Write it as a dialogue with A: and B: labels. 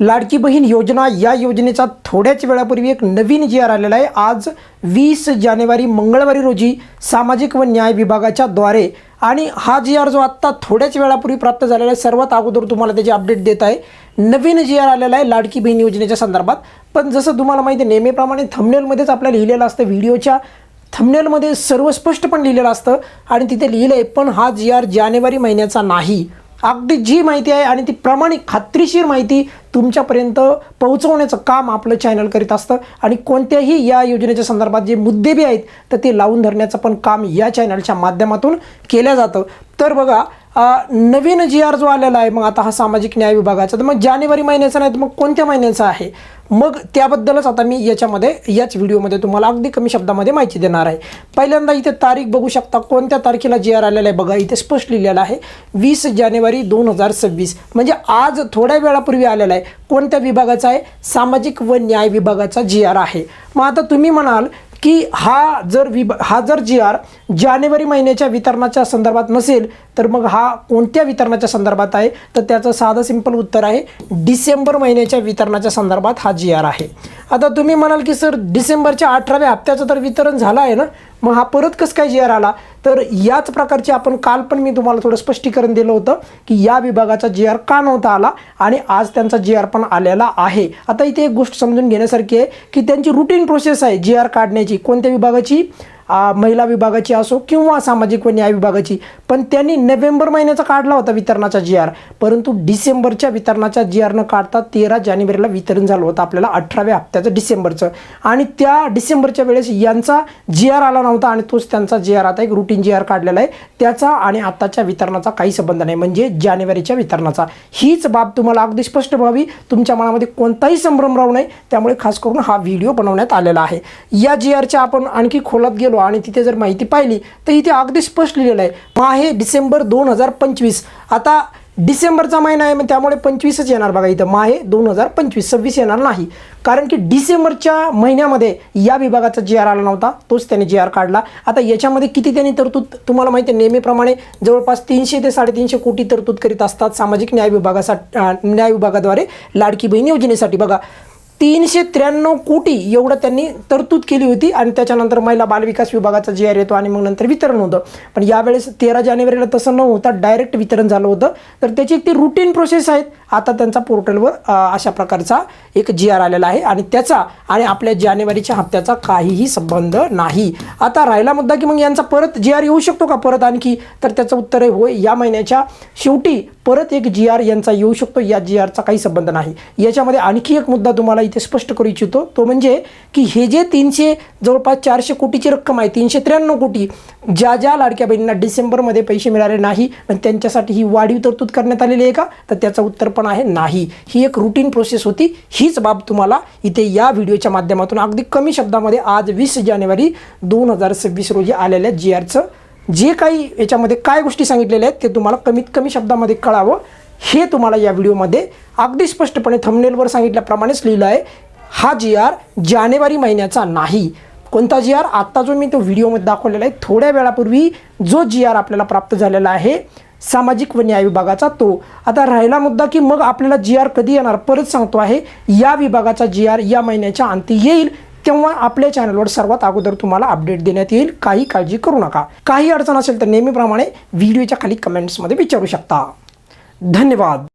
A: लाडकी बहीण योजना या योजनेचा थोड्याच वेळापूर्वी एक नवीन जी आर आलेला आहे। आज 20 जानेवारी मंगळवारी रोजी सामाजिक व न्याय विभागाच्या द्वारे आणि हा जी आर जो आत्ता थोड्याच वेळापूर्वी प्राप्त झालेला आहे, सर्वात अगोदर तुम्हाला त्याची अपडेट देत आहे। नवीन जी आर आलेला आहे लाडकी बहीण योजनेच्या संदर्भात। पण जसं तुम्हाला माहिती आहे, नेहमीप्रमाणे थंबनेलमध्येच आपल्याला लिहिलेलं असतं, व्हिडिओच्या थंबनेलमध्ये सर्व स्पष्ट पण लिहिलेलं असतं आणि तिथे लिहिलं आहे पण हा जी आर जानेवारी महिन्याचा नाही। अगदी जी माहिती आहे आणि ती प्रामाणिक खात्रीशीर माहिती तुमच्यापर्यंत पोहोचवण्याचं काम आपलं चॅनल करीत असतं आणि कोणत्याही या योजनेच्या संदर्भात जे मुद्दे बी आहेत तर ते लावून धरण्याचं पण काम या चॅनलच्या माध्यमातून केलं जातं। तर बघा, नवीन जी आर जो आलेला आहे, मग आता हा सामाजिक न्याय विभागाचा, तर मग जानेवारी महिन्याचा नाही तर मग कोणत्या महिन्याचा आहे, मग त्याबद्दलच आता मी याच व्हिडिओमध्ये तुम्हाला अगदी कमी शब्दामध्ये माहिती देणार आहे। पहिल्यांदा इथे तारीख बघू शकता, कोणत्या तारखेला जी आर आलेला आहे बघा, इथे स्पष्ट लिहिलेलं आहे 20 जानेवारी 2026, म्हणजे आज थोड्या वेळापूर्वी आलेला आहे। कोणत्या विभागाचा आहे? सामाजिक व न्याय विभागाचा जी आर आहे। मग आता तुम्ही म्हणाल की हा जर जी आर जानेवारी महिन्याच्या वितरणाच्या संदर्भात नसेल तर मग हा कोणत्या वितरणाच्या संदर्भात आहे? तर त्याचं साधं सिंपल उत्तर आहे डिसेंबर महिन्याच्या वितरणाच्या संदर्भात हा जी आर आहे। आता तुम्ही म्हणाल की सर डिसेंबरच्या 18व्या हप्त्याचं तर वितरण झालं आहे ना, मग हा परत कसं काय जी आर आला? तर याच प्रकारचे आपण काल पण मी तुम्हाला थोडं स्पष्टीकरण दिलं होतं की या विभागाचा जी आर का नव्हता आला आणि आज त्यांचा जी आर पण आलेला आहे। आता इथे एक गोष्ट समजून घेण्यासारखी आहे की त्यांची रुटीन प्रोसेस आहे जी आर काढण्याची, कोणत्या विभागाची? महिला विभागाची असो किंवा सामाजिक व न्याय विभागाची। पण त्यांनी नोव्हेंबर महिन्याचा काढला होता वितरणाचा जी आर, परंतु डिसेंबरच्या वितरणाच्या जी आर न काढता 13 जानेवारीला वितरण झालं होतं आपल्याला 18व्या हप्त्याचं डिसेंबरचं, आणि त्या डिसेंबरच्या वेळेस यांचा जी आर आला नव्हता आणि तोच त्यांचा जी आर आता एक रुटीन जी आर काढलेला आहे, त्याचा आणि आताच्या वितरणाचा काही संबंध नाही, म्हणजे जानेवारीच्या वितरणाचा। हीच बाब तुम्हाला अगदी स्पष्ट व्हावी, तुमच्या मनामध्ये कोणताही संभ्रम राहू नये, त्यामुळे खास करून हा व्हिडिओ बनवण्यात आलेला आहे। या जी आरच्या आपण आणखी खोलात गेलो आणि तिथे जर माहिती पाहिली तर इथे अगदी स्पष्ट लिहिलेलं आहे माहे डिसेंबर 2025। आता डिसेंबरचा महिना आहे, मग त्यामुळे 25च येणार बघा, इथं माहे 2025, 26 येणार नाही, कारण की डिसेंबरच्या महिन्यामध्ये या विभागाचा जी आर आला नव्हता, तोच त्याने जी आर काढला। आता याच्यामध्ये किती त्यांनी तरतूद तुम्हाला माहिती आहे, नेहमीप्रमाणे जवळपास 300 ते 350 कोटी तरतूद करीत असतात सामाजिक न्याय विभागाद्वारे लाडकी बहीण योजनेसाठी। बघा 393 कोटी एवढं त्यांनी तरतूद केली होती आणि त्याच्यानंतर महिला बालविकास विभागाचा जी आर येतो आणि मग नंतर वितरण होतं। पण यावेळेस 13 जानेवारीला तसं न होता डायरेक्ट वितरण झालं होतं, तर त्याची ती रुटीन प्रोसेस आहे। आता त्यांचा पोर्टलवर अशा प्रकारचा एक जी आर आलेला आहे आणि त्याचा आणि आपल्या जानेवारीच्या हप्त्याचा काहीही संबंध नाही। आता राहिला मुद्दा की मग यांचा परत जी आर येऊ शकतो का परत आणखी? तर त्याचं उत्तर आहे होय, या महिन्याच्या शेवटी परत एक जी आर यांचा येऊ शकतो, या जी आरचा काही संबंध नाही। याच्यामध्ये आणखी एक मुद्दा तुम्हाला इथे स्पष्ट करू इच्छितो, तो म्हणजे की हे जे जवळपास 400 कोटीची रक्कम आहे, 393 कोटी ज्या लाडक्या बहिणींना डिसेंबरमध्ये पैसे मिळाले नाही आणि त्यांच्यासाठी ही वाढीव तरतूद करण्यात आलेली आहे का? तर त्याचं उत्तर पण आहे नाही। ही एक रुटीन प्रोसेस होती। हीच बाब तुम्हाला इथे या व्हिडिओच्या माध्यमातून अगदी कमी शब्दामध्ये आज 20 जानेवारी 2026 रोजी आलेल्या जी आरचं जे काही याच्यामध्ये काय गोष्टी सांगितलेल्या आहेत ते तुम्हाला कमीत कमी शब्दामध्ये कळावं, हे तुम्हाला या व्हिडिओमध्ये अगदी स्पष्टपणे थंबनेलवर सांगितल्याप्रमाणेच लिहिलं आहे। हा जी आर जानेवारी महिन्याचा नाही। कोणता जी आर? आत्ता जो मी तो व्हिडिओमध्ये दाखवलेला आहे थोड्या वेळापूर्वी जो जी आर आपल्याला प्राप्त झालेला आहे सामाजिक व न्याय विभागाचा, तो। आता राहिला मुद्दा की मग आपल्याला जी आर कधी येणार? परत सांगतो आहे, या विभागाचा जी आर या महिन्याच्या अंती येईल, तेव्हा आपल्या चॅनलवर सर्वात अगोदर तुम्हाला अपडेट देण्यात येईल। काही काळजी करू नका। काही अडचण असेल तर नेहमीप्रमाणे व्हिडिओच्या खाली कमेंट्समध्ये विचारू शकता। धन्यवाद।